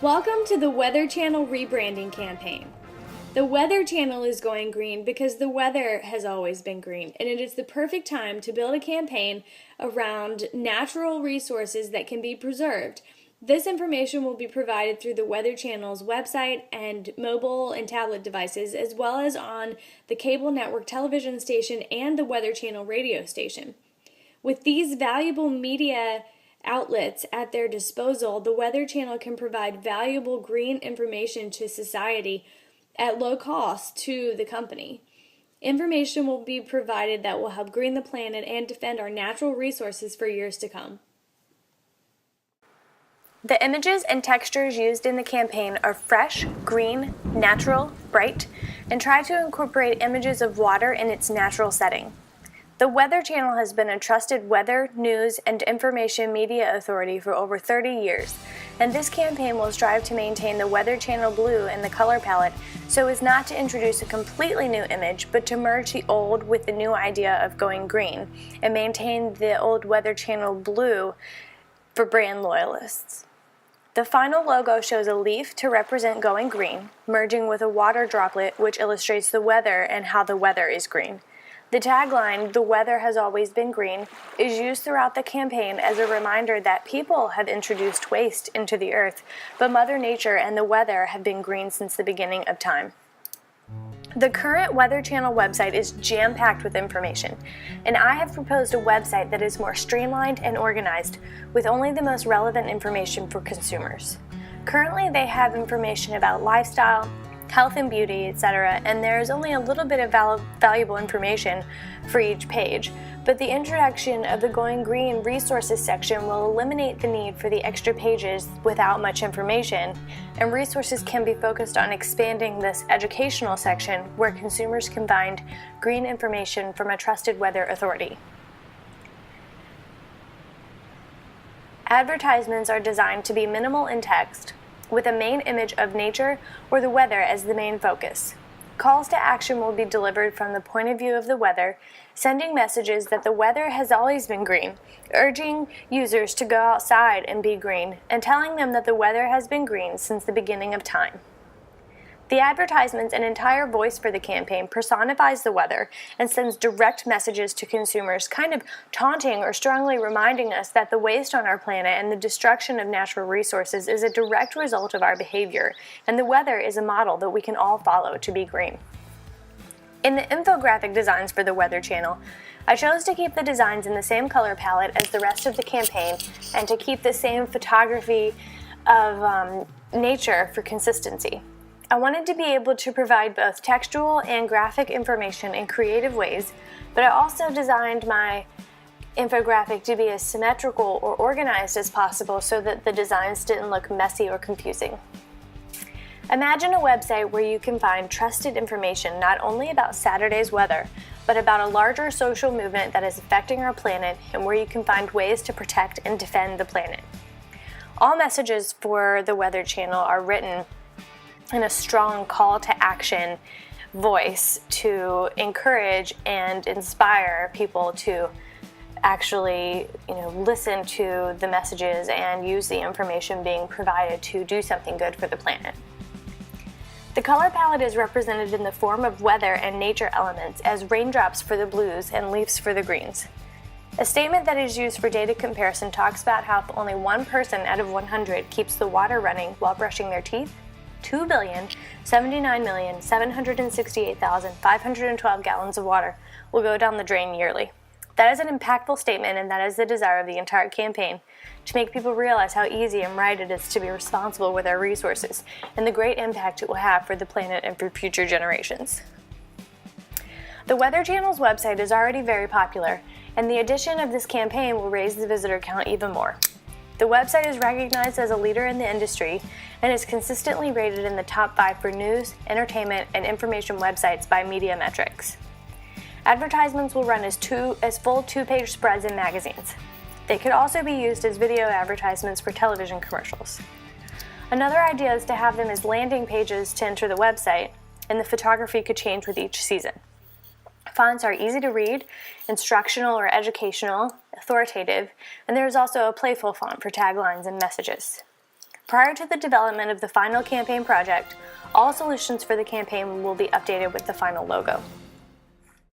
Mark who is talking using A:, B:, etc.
A: Welcome to the Weather Channel rebranding campaign. The Weather Channel is going green because the weather has always been green, and it is the perfect time to build a campaign around natural resources that can be preserved. This information will be provided through the Weather Channel's website and mobile and tablet devices, as well as on the cable network television station and the Weather Channel radio station. With these valuable media outlets at their disposal, the Weather Channel can provide valuable green information to society at low cost to the company. Information will be provided that will help green the planet and defend our natural resources for years to come. The images and textures used in the campaign are fresh, green, natural, bright, and try to incorporate images of water in its natural setting. The Weather Channel has been a trusted weather, news, and information media authority for over 30 years, and this campaign will strive to maintain the Weather Channel blue in the color palette so as not to introduce a completely new image, but to merge the old with the new idea of going green and maintain the old Weather Channel blue for brand loyalists. The final logo shows a leaf to represent going green, merging with a water droplet which illustrates the weather and how the weather is green. The tagline, "The weather has always been green," is used throughout the campaign as a reminder that people have introduced waste into the earth, but Mother Nature and the weather have been green since the beginning of time. The current Weather Channel website is jam-packed with information, and I have proposed a website that is more streamlined and organized with only the most relevant information for consumers. Currently, they have information about lifestyle, health and beauty, etc., and there is only a little bit of valuable information for each page, but the introduction of the Going Green resources section will eliminate the need for the extra pages without much information, and resources can be focused on expanding this educational section where consumers can find green information from a trusted weather authority. Advertisements are designed to be minimal in text, with a main image of nature or the weather as the main focus. Calls to action will be delivered from the point of view of the weather, sending messages that the weather has always been green, urging users to go outside and be green, and telling them that the weather has been green since the beginning of time. The advertisements and entire voice for the campaign personifies the weather and sends direct messages to consumers, kind of taunting or strongly reminding us that the waste on our planet and the destruction of natural resources is a direct result of our behavior, and the weather is a model that we can all follow to be green. In the infographic designs for the Weather Channel, I chose to keep the designs in the same color palette as the rest of the campaign and to keep the same photography of nature for consistency. I wanted to be able to provide both textual and graphic information in creative ways, but I also designed my infographic to be as symmetrical or organized as possible so that the designs didn't look messy or confusing. Imagine a website where you can find trusted information not only about Saturday's weather, but about a larger social movement that is affecting our planet and where you can find ways to protect and defend the planet. All messages for the Weather Channel are written in a strong call to action voice to encourage and inspire people to actually, listen to the messages and use the information being provided to do something good for the planet. The color palette is represented in the form of weather and nature elements as raindrops for the blues and leaves for the greens. A statement that is used for data comparison talks about how if only one person out of 100 keeps the water running while brushing their teeth, 2,079,768,512 gallons of water will go down the drain yearly. That is an impactful statement, and that is the desire of the entire campaign, to make people realize how easy and right it is to be responsible with our resources and the great impact it will have for the planet and for future generations. The Weather Channel's website is already very popular, and the addition of this campaign will raise the visitor count even more. The website is recognized as a leader in the industry and is consistently rated in the top 5 for news, entertainment, and information websites by Media Metrics. Advertisements will run as full 2-page spreads in magazines. They could also be used as video advertisements for television commercials. Another idea is to have them as landing pages to enter the website, and the photography could change with each season. Fonts are easy to read, instructional or educational, authoritative, and there is also a playful font for taglines and messages. Prior to the development of the final campaign project, all solutions for the campaign will be updated with the final logo.